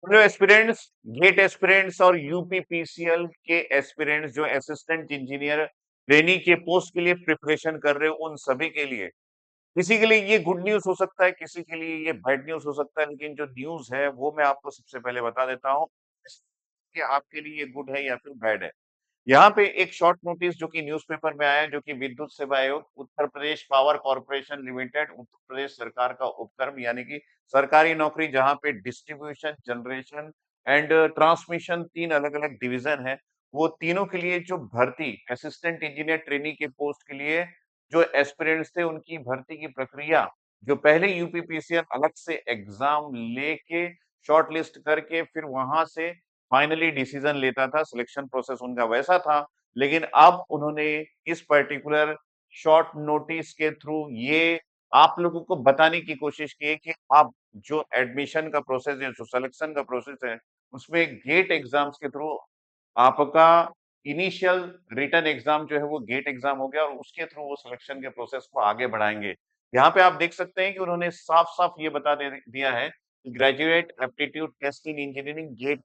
जो aspirants, gate aspirants और UPPCL के एस्पिरेंट्स जो असिस्टेंट इंजीनियर ट्रेनी के पोस्ट के लिए प्रिपरेशन कर रहे हो, उन सभी के लिए, किसी के लिए ये गुड न्यूज़ हो सकता है, किसी के लिए ये बैड न्यूज़ हो सकता है, लेकिन जो न्यूज़ है वो मैं आपको सबसे पहले बता देता हूँ कि आपके लिए ये गुड है या फिर बैड है। यहाँ पे एक शॉर्ट नोटिस जो कि न्यूज़पेपर में आया है, जो कि विद्युत सेवा आयोग, Uttar Pradesh power corporation limited, Uttar Pradesh सरकार का उपक्रम यानी कि सरकारी नौकरी जहाँ पे डिस्ट्रीब्यूशन, जनरेशन एंड ट्रांसमिशन 3 अलग-अलग डिवीज़न है। वो तीनों के लिए जो भर्ती असिस्टेंट इंजीनियर ट्रेनी के पोस्ट के लिए जो एस्पिरेंट्स थे उनकी भर्ती की प्रक्रिया, जो पहले यूपीपीसीएल अलग से एग्ज़ाम लेके शॉर्ट लिस्ट करके फिर वहाँ से फाइनली डिसीजन लेता था, सिलेक्शन प्रोसेस उनका वैसा था, लेकिन अब उन्होंने इस पर्टिकुलर शॉर्ट नोटिस के थ्रू ये आप लोगों को बताने की कोशिश की है कि आप जो एडमिशन का प्रोसेस है, जो सिलेक्शन का प्रोसेस है, उसमें गेट एग्ज़ाम्स के थ्रू आपका इनिशियल रिटन एग्ज़ाम जो है वो गेट एग्ज़ाम हो गया और उसके थ्रू वो सिलेक्शन के प्रोसेस को आगे बढ़ाएँगे। यहाँ पे आप देख सकते हैं कि उन्होंने साफ-साफ ये बता दे दिया है graduate aptitude test in engineering GATE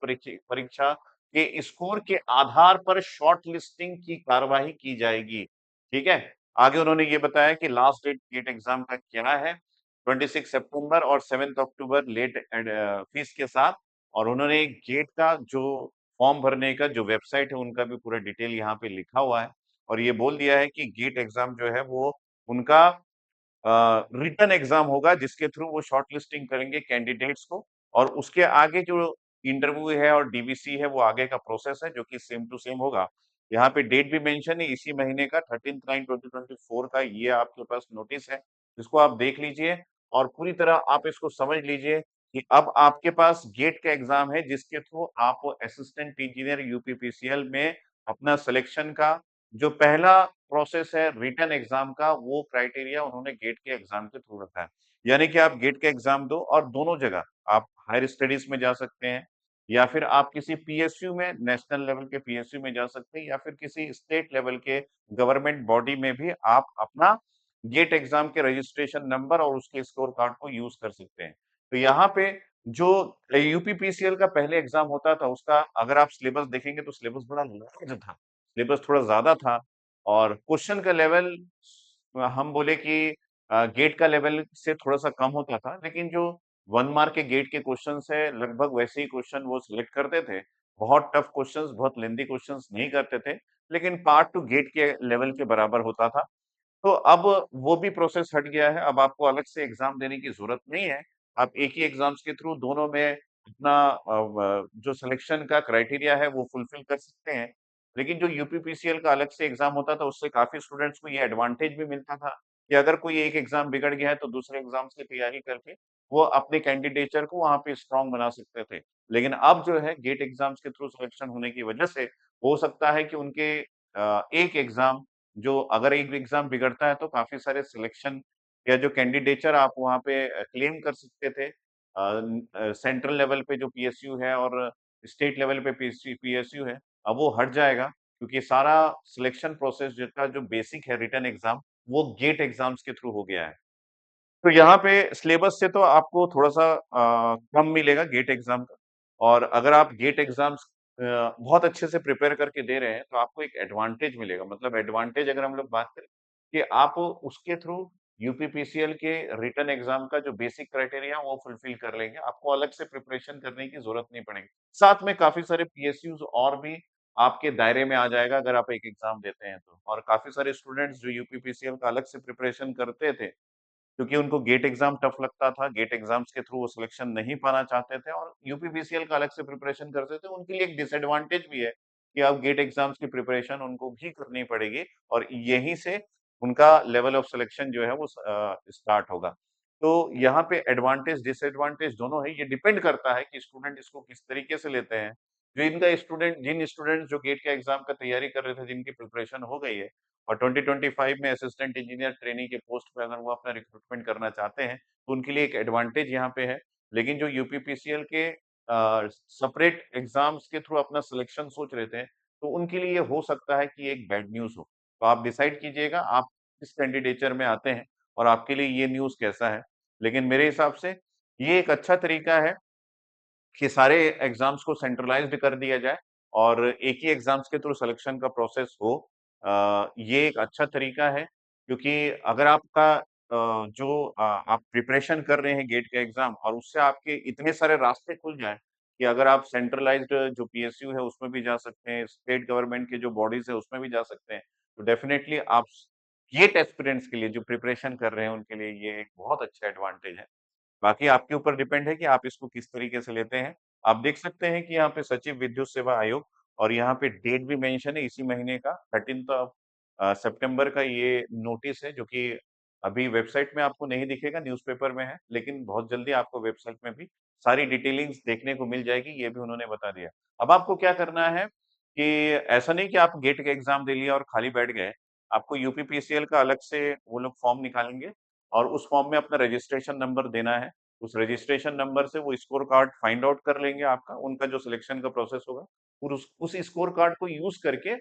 परीक्षा के स्कोर के आधार पर शॉर्ट लिस्टिंग की कार्यवाही की जाएगी। ठीक है? आगे उन्होंने ये बताया कि लास्ट डेट गेट एग्ज़ाम का क्या है, 26 सितंबर और 7 अक्टूबर लेट फीस के साथ और उन्होंने गेट का जो फॉर्म भरने का जो वेबसाइट है, उनका भी पूरा डिटेल यहाँ पे लिखा हुआ है और ये बोल दिया है कि गेट एग्ज़ाम जो है वो उनका रिटन एग्जाम होगा जिसके थ्रू वो शॉर्ट लिस्टिंग करेंगे कैंडिडेट्स को और उसके आगे जो इंटरव्यू है और डीवीसी है वो आगे का प्रोसेस है जो कि सेम टू सेम होगा। यहाँ पे डेट भी मेंशन है इसी महीने का 13/9/2024 का ये आपके पास नोटिस है, जिसको आप देख लीजिए और पूरी तरह आप इसको समझ लीजिए कि अब आपके पास गेट का एग्जाम है जिसके थ्रू आप असिस्टेंट इंजीनियर यूपीपीसीएल में अपना सिलेक्शन का जो पहला प्रोसेस है रिटन एग्जाम का वो क्राइटेरिया उन्होंने गेट के एग्जाम के थ्रू रखा है। यानी कि आप गेट का एग्जाम दो और दोनों जगह आप हायर स्टडीज में जा सकते हैं या फिर आप किसी पीएसयू में नेशनल लेवल के पीएसयू में जा सकते हैं या फिर किसी स्टेट लेवल के गवर्नमेंट बॉडी में भी आप अपना गेट एग्जाम के रजिस्ट्रेशन नंबर और उसके स्कोर कार्ड को यूज कर सकते हैं। तो यहाँ पे जो यूपीपीसीएल का पहले एग्जाम होता था उसका अगर आप सिलेबस देखेंगे तो सिलेबस बड़ा लार्ज था, सिलेबस थोड़ा ज्यादा था और क्वेश्चन का लेवल हम बोले कि गेट का लेवल से थोड़ा-सा कम होता था, लेकिन जो 1 मार्क के गेट के क्वेश्चन्स है, लगभग वैसे ही क्वेश्चन वो सिलेक्ट करते थे। बहुत टफ क्वेश्चन्स, बहुत लेंथी क्वेश्चन्स नहीं करते थे, लेकिन पार्ट 2 गेट के लेवल के बराबर होता था। तो अब वो भी प्रोसेस हट गया है, अब आपको अलग से एग्ज़ाम देने की ज़रूरत नहीं है। आप एक ही एग्ज़ाम्स के थ्रू दोनों में अपना जो सिलेक्शन का क्राइटेरिया है वो फुलफिल कर सकते हैं। लेकिन जो यूपीपीसीएल का अलग से एग्ज़ाम होता था, उससे काफ़ी स्टूडेंट्स को ये एडवांटेज भी मिलता था कि अगर कोई एक एग्ज़ाम बिगड़ गया है, तो दूसरे एग्ज़ाम्स की तैयारी करके वो अपने कैंडिडेचर को वहाँ पे स्ट्रॉन्ग बना सकते थे। लेकिन अब जो है गेट एग्ज़ाम्स के थ्रू सिलेक्शन होने की वजह से हो सकता है कि उनके एक एग्ज़ाम जो अगर एक एग्ज़ाम बिगड़ता है तो काफ़ी सारे सिलेक्शन या जो कैंडिडेचर आप वहाँ पे क्लेम कर सकते थे सेंट्रल लेवल पे जो पीएसयू है और स्टेट लेवल पे पीएसयू है, अब वो हट जाएगा क्योंकि सारा सिलेक्शन प्रोसेस जिसका जो बेसिक है रिटन एग्ज़ाम, वो गेट एग्ज़ाम्स के थ्रू हो गया है। तो यहाँ पे सिलेबस से तो आपको थोड़ा-सा कम मिलेगा गेट एग्ज़ाम का और अगर आप गेट एग्ज़ाम्स बहुत अच्छे से प्रिपेयर करके दे रहे हैं, तो आपको एक एडवांटेज मिलेगा। मतलब एडवांटेज अगर हम लोग बात करें कि आप उसके थ्रू यूपीपीसीएल के रिटन एग्ज़ाम का जो बेसिक क्राइटेरिया है, वो फुलफिल कर लेंगे। आपको अलग से प्रिपरेशन करने की ज़रूरत नहीं पड़ेगी। साथ में काफ़ी सारे पीएसयूज़ और भी आपके दायरे में आ जाएगा अगर आप एक एग्ज़ाम देते हैं तो। और काफ़ी सारे स्टूडेंट्स जो यूपीपीसीएल का अलग से प्रिपरेशन करते थे, क्योंकि उनको गेट एग्ज़ाम टफ लगता था, गेट एग्ज़ाम्स के थ्रू वो सिलेक्शन नहीं पाना चाहते थे और यूपीपीसीएल का अलग से प्रिपरेशन करते थे, उनके लिए एक डिसएडवांटेज भी है कि अब गेट एग्ज़ाम्स की प्रिपरेशन उनको भी करनी पड़ेगी और यहीं से उनका लेवल ऑफ सिलेक्शन जो है वो स्टार्ट होगा। तो यहाँ पे एडवांटेज, डिसएडवांटेज दोनों है, ये डिपेंड करता है कि स्टूडेंट इसको किस तरीके से लेते हैं। जिन स्टूडेंट जो गेट के एग्ज़ाम का तैयारी कर रहे थे, जिनकी प्रिपरेशन हो गई है और 2025 में असिस्टेंट इंजीनियर ट्रेनी के पोस्ट पे अगर वो अपना रिक्रूटमेंट करना चाहते हैं, तो उनके लिए एक एडवांटेज यहाँ पे है। लेकिन जो यूपीपीसीएल के सेपरेट एग्ज़ाम्स के थ्रू अपना सिलेक्शन सोच रहे थे, तो उनके लिए ये हो सकता है कि एक बैड न्यूज़ हो। तो आप डिसाइड कीजिएगा आप किस कैंडिडेचर में आते हैं और आपके लिए ये न्यूज़ कैसा है। लेकिन मेरे हिसाब से ये एक अच्छा तरीका है कि सारे एग्ज़ाम्स को सेंट्रलाइज़्ड कर दिया जाए और एक ही एग्ज़ाम्स के थ्रू सिलेक्शन का प्रोसेस हो। ये एक अच्छा तरीका है क्योंकि अगर आपका आप प्रिपरेशन कर रहे हैं गेट के एग्ज़ाम और उससे आपके इतने सारे रास्ते खुल जाएँ कि अगर आप सेंट्रलाइज़्ड जो पीएसयू है उसमें भी जा सकते हैं, स्टेट गवर्नमेंट के जो बॉडीज़ है उसमें भी जा सकते हैं। तो डेफ़िनेटली आप गेट एस्पिरेंट्स के लिए जो प्रिपरेशन कर रहे हैं उनके लिए ये एक बहुत अच्छा एडवांटेज है। बाकी आपके ऊपर डिपेंड है कि आप इसको किस तरीके से लेते हैं। आप देख सकते हैं कि यहाँ पे सचिव विद्युत सेवा आयोग और यहाँ पे डेट भी मेंशन है इसी महीने का 13th ऑफ सितंबर का ये नोटिस है जो कि अभी वेबसाइट में आपको नहीं दिखेगा, न्यूज़पेपर में है, लेकिन बहुत जल्दी आपको वेबसाइट में भी सारी डिटेलिंग्स देखने को मिल जाएगी, ये भी उन्होंने बता दिया। अब आपको क्या करना है कि ऐसा नहीं कि आप गेट का एग्ज़ाम दे लिया और खाली बैठ गए। आपको यूपीपीसीएल का अलग से वो लोग फॉर्म निकालेंगे और उस फॉर्म में अपना रजिस्ट्रेशन नंबर देना है। उस रजिस्ट्रेशन नंबर से वो स्कोर कार्ड फाइंड आउट कर लेंगे आपका, उनका जो सिलेक्शन का प्रोसेस होगा और उस स्कोर कार्ड को यूज़ करके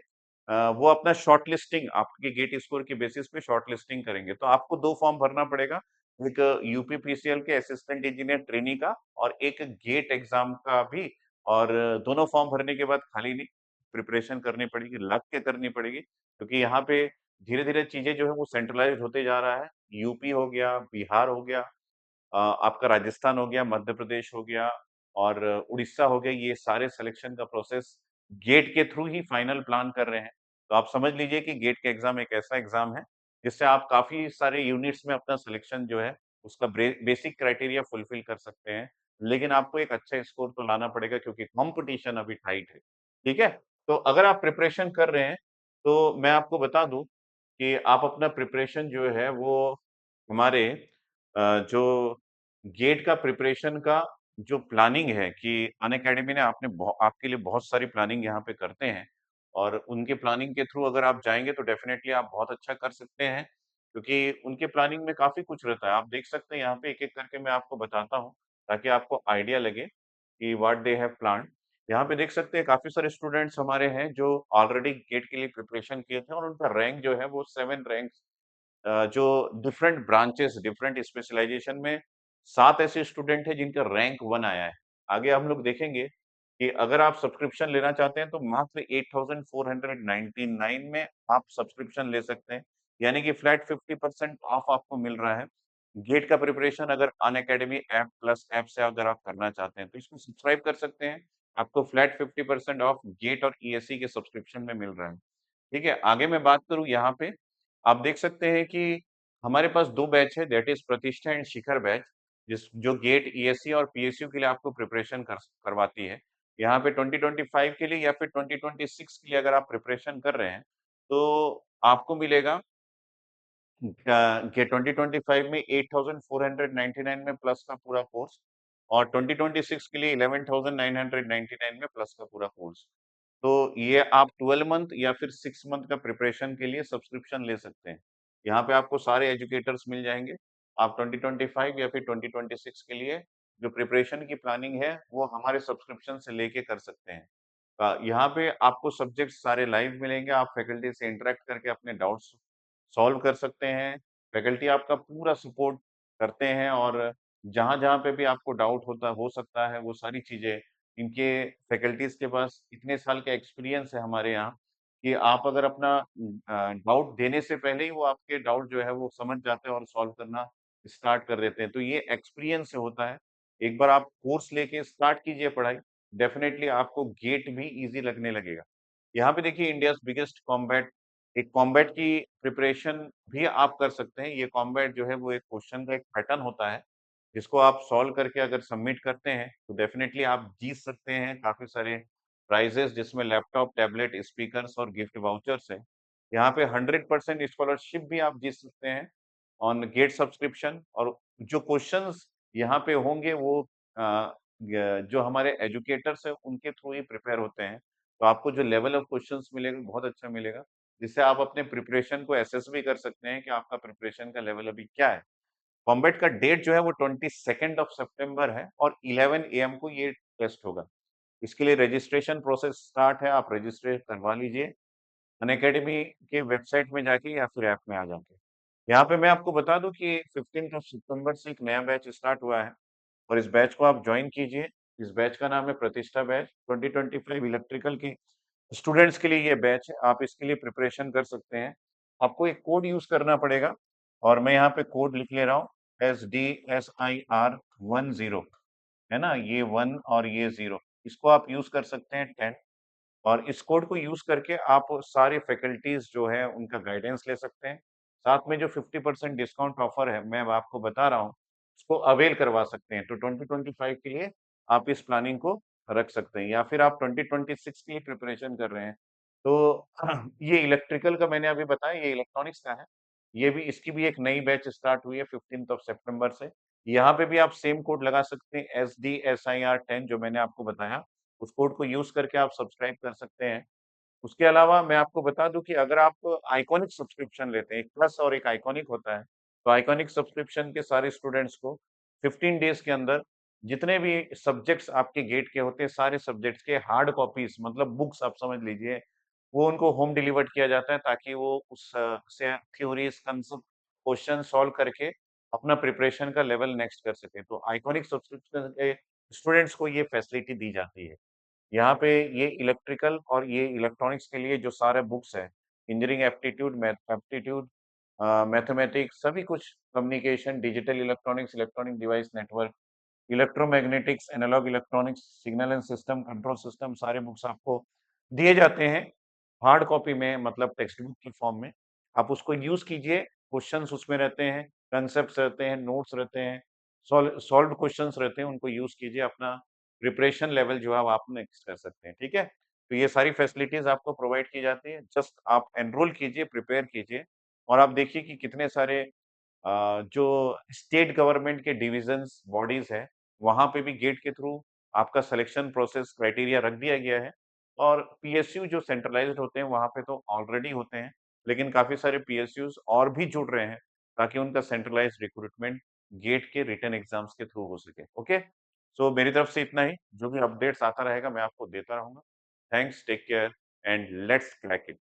वो अपना शॉर्ट लिस्टिंग आपके गेट स्कोर के बेसिस पे शॉर्ट लिस्टिंग करेंगे। तो आपको 2 फॉर्म भरना पड़ेगा, एक यूपीपीसीएल के असिस्टेंट इंजीनियर ट्रेनी का और एक गेट एग्ज़ाम का भी और दोनों फॉर्म भरने के बाद खाली नहीं, प्रिपरेशन करनी पड़ेगी, लग के करनी पड़ेगी क्योंकि यहाँ पे धीरे-धीरे चीज़ें जो है वो सेंट्रलाइज़्ड होते जा रहा है। यूपी हो गया, बिहार हो गया आपका राजस्थान हो गया, मध्य प्रदेश हो गया और उड़ीसा हो गया, ये सारे सिलेक्शन का प्रोसेस गेट के थ्रू ही फाइनल प्लान कर रहे हैं। तो आप समझ लीजिए कि गेट का एग्ज़ाम एक ऐसा एग्ज़ाम है, जिससे आप काफ़ी सारे यूनिट्स में अपना सिलेक्शन जो है, उसका बेसिक क्राइटेरिया फुलफिल कर सकते हैं। लेकिन आपको एक अच्छा स्कोर तो लाना पड़ेगा क्योंकि कॉम्पिटिशन अभी टाइट है। ठीक है? तो अगर आप प्रिपरेशन कर रहे हैं, तो मैं आपको बता दूँ कि आप अपना प्रिपरेशन जो है वो हमारे जो गेट का प्रिपरेशन का जो प्लानिंग है कि अनअकैडमी ने आपके लिए बहुत सारी प्लानिंग यहाँ पे करते हैं और उनके प्लानिंग के थ्रू अगर आप जाएँगे तो डेफ़िनेटली आप बहुत अच्छा कर सकते हैं, क्योंकि उनके प्लानिंग में काफ़ी कुछ रहता है। आप देख सकते हैं यहाँ पे एक-एक करके मैं आपको बताता हूँ, ताकि आपको आइडिया लगे कि व्हाट दे हैव प्लान्ड। यहाँ पे देख सकते हैं काफ़ी सारे स्टूडेंट्स हमारे हैं जो ऑलरेडी गेट के लिए प्रिपरेशन किए थे और उनका रैंक जो है वो 7 रैंक्स जो डिफरेंट ब्रांचेस, डिफरेंट स्पेशलाइजेशन में 7 ऐसे स्टूडेंट हैं जिनका रैंक 1 आया है। आगे हम लोग देखेंगे कि अगर आप सब्सक्रिप्शन लेना चाहते हैं तो मात्र 8499 में आप सब्सक्रिप्शन ले सकते हैं। यानी कि फ्लैट 50% ऑफ आपको मिल रहा है। गेट का प्रिपरेशन अगर अनअकैडमी ऐप प्लस ऐप से अगर आप करना चाहते हैं तो इसको सब्सक्राइब कर सकते हैं। आपको फ्लैट 50% ऑफ गेट और ईएससी के सब्सक्रिप्शन में मिल रहा है। ठीक है, आगे मैं बात करूँ यहाँ पे, आप देख सकते हैं कि हमारे पास 2 बैच है दैट इज़ प्रतिष्ठा एंड शिखर बैच, जो गेट, ईएससी और पीएसयू के लिए आपको प्रिपरेशन करवाती है। यहाँ पे 2025 के लिए या फिर 2026 के लिए अगर आप प्रिपरेशन कर रहे हैं, तो आपको मिलेगा कि 2025 में 8499 में प्लस का पूरा कोर्स और 2026 के लिए 11999 में प्लस का पूरा कोर्स। तो ये आप 12 मंथ या फिर 6 मंथ का प्रिपरेशन के लिए सब्सक्रिप्शन ले सकते हैं। यहाँ पे आपको सारे एजुकेटर्स मिल जाएँगे। आप 2025 या फिर 2026 के लिए जो प्रिपरेशन की प्लानिंग है, वो हमारे सब्सक्रिप्शन से लेके कर सकते हैं। यहाँ पे आपको सब्जेक्ट्स सारे लाइव मिलेंगे, आप फैकल्टी से इंटरैक्ट करके अपने डाउट्स सॉल्व कर सकते हैं। फैकल्टी आपका पूरा सपोर्ट करते हैं और जहाँ-जहाँ पे भी आपको डाउट हो सकता है, वो सारी चीज़ें इनके फैकल्टीज़ के पास इतने साल का एक्सपीरियंस है हमारे यहाँ कि आप अगर अपना डाउट देने से पहले ही वो आपके डाउट जो है वो समझ जाते हैं और सॉल्व करना स्टार्ट कर देते हैं। तो ये एक्सपीरियंस से होता है। एक बार आप कोर्स लेके स्टार्ट कीजिए पढ़ाई, डेफ़िनेटली आपको गेट भी ईज़ी लगने लगेगा। यहाँ पे देखिए इंडियाज़ बिगेस्ट कॉम्बैट एक कॉम्बैट की प्रिपरेशन भी आप कर सकते हैं। ये कॉम्बैट जो है वो एक क्वेश्चन का एक पैटर्न होता है, जिसको आप सॉल्व करके अगर सबमिट करते हैं, तो डेफ़िनेटली आप जीत सकते हैं काफ़ी सारे प्राइज़ेज़ जिसमें लैपटॉप, टैबलेट, स्पीकर्स और गिफ्ट वाउचर्स हैं। यहाँ पे 100% स्कॉलरशिप भी आप जीत सकते हैं ऑन गेट सब्सक्रिप्शन और जो क्वेश्चंस यहाँ पे होंगे वो जो हमारे एजुकेटर्स हैं उनके थ्रू ही प्रिपेयर होते हैं। तो आपको जो लेवल ऑफ क्वेश्चंस मिलेगा बहुत अच्छा मिलेगा, जिससे आप अपने प्रिपरेशन को असेस भी कर सकते हैं कि आपका प्रिपरेशन का लेवल अभी क्या है। कॉम्बैट का डेट जो है वो 22nd ऑफ सितंबर है और 11 एएम को ये टेस्ट होगा। इसके लिए रजिस्ट्रेशन प्रोसेस स्टार्ट है, आप रजिस्टर करवा लीजिए अनअकैडमी के वेबसाइट में जाके या फिर ऐप में आ जाके। यहाँ पे मैं आपको बता दूँ कि 15th ऑफ सितंबर से एक नया बैच स्टार्ट हुआ है और इस बैच को आप जॉइन कीजिए। इस बैच का नाम है प्रतिष्ठा बैच 2025 इलेक्ट्रिकल के स्टूडेंट्स के लिए ये बैच है। आप इसके लिए प्रिपरेशन कर सकते हैं। आपको एक कोड यूज़ करना पड़ेगा और मैं यहाँ पे कोड लिख ले रहा हूँ SDSIR10 है ना? ये 1 और ये 0 इसको आप यूज़ कर सकते हैं 10 और इस कोड को यूज़ करके आप सारे फैकल्टीज़ जो है उनका गाइडेंस ले सकते हैं। साथ में जो 50% डिस्काउंट ऑफर है, मैं अब आपको बता रहा हूँ, उसको अवेल करवा सकते हैं। तो 2025 के लिए आप इस प्लानिंग को रख सकते हैं या फिर आप 2026 के लिए प्रिपरेशन कर रहे हैं। तो ये इलेक्ट्रिकल का मैंने अभी बताया, ये इलेक्ट्रॉनिक्स का है। ये भी इसकी भी एक नई बैच स्टार्ट हुई है 15th ऑफ सितंबर से। यहाँ पे भी आप सेम कोड लगा सकते हैं SDSIR10 जो मैंने आपको बताया। उस कोड को यूज़ करके आप सब्सक्राइब कर सकते हैं। उसके अलावा मैं आपको बता दूँ कि अगर आप आइकॉनिक सब्सक्रिप्शन लेते हैं, एक प्लस और एक आइकॉनिक होता है, तो आइकॉनिक सब्सक्रिप्शन के सारे स्टूडेंट्स को 15 डेज़ के अंदर जितने भी सब्जेक्ट्स आपके गेट के होते हैं, सारे सब्जेक्ट्स के हार्ड कॉपीज़ मतलब बुक्स आप समझ लीजिए, वो उनको होम डिलीवर्ड किया जाता है ताकि वो उस से थ्योरीज़, कांसेप्ट, क्वेश्चन सॉल्व करके अपना प्रिपरेशन का लेवल नेक्स्ट कर सकें। तो आइकॉनिक सब्सक्रिप्शन के स्टूडेंट्स को ये फैसिलिटी दी जाती है। यहाँ पे ये इलेक्ट्रिकल और ये इलेक्ट्रॉनिक्स के लिए जो सारे बुक्स हैं, engineering aptitude, math aptitude mathematics सभी कुछ communication, digital electronics, electronic device network, electromagnetics, analog electronics, signal and system, control system सारे बुक्स आपको दिए जाते हैं, हार्ड कॉपी में मतलब टेक्स्ट बुक के फॉर्म में। आप उसको यूज़ कीजिए, क्वेश्चन्स उसमें रहते हैं, कांसेप्ट्स रहते हैं, नोट्स रहते हैं, सॉल्व्ड क्वेश्चन्स रहते हैं, उनको यूज़ कीजिए, अपना प्रिपरेशन लेवल जो है वो आप नेक्स्ट कर सकते हैं, ठीक है? तो ये सारी फैसिलिटीज़ आपको प्रोवाइड की जाती है, जस्ट आप एनरोल कीजिए, प्रिपेयर कीजिए और आप देखिए कि कितने सारे जो स्टेट गवर्नमेंट के डिविजन्स, बॉडीज़ हैं, वहाँ पे भी गेट के थ्रू आपका सिलेक्शन प्रोसेस क्राइटेरिया रख दिया गया है और पीएसयू जो सेंट्रलाइज़्ड होते हैं, वहाँ पे तो ऑलरेडी होते हैं, लेकिन काफ़ी सारे पीएसयूज़ और भी जुड़ रहे हैं, ताकि उनका सेंट्रलाइज़्ड रिक्रूटमेंट गेट के रिटन एग्ज़ाम्स के थ्रू हो सके, ओके? सो मेरी तरफ से इतना ही, जो भी अपडेट्स आता रहेगा, मैं आपको देता रहूँगा। Thanks, take care and let's crack it.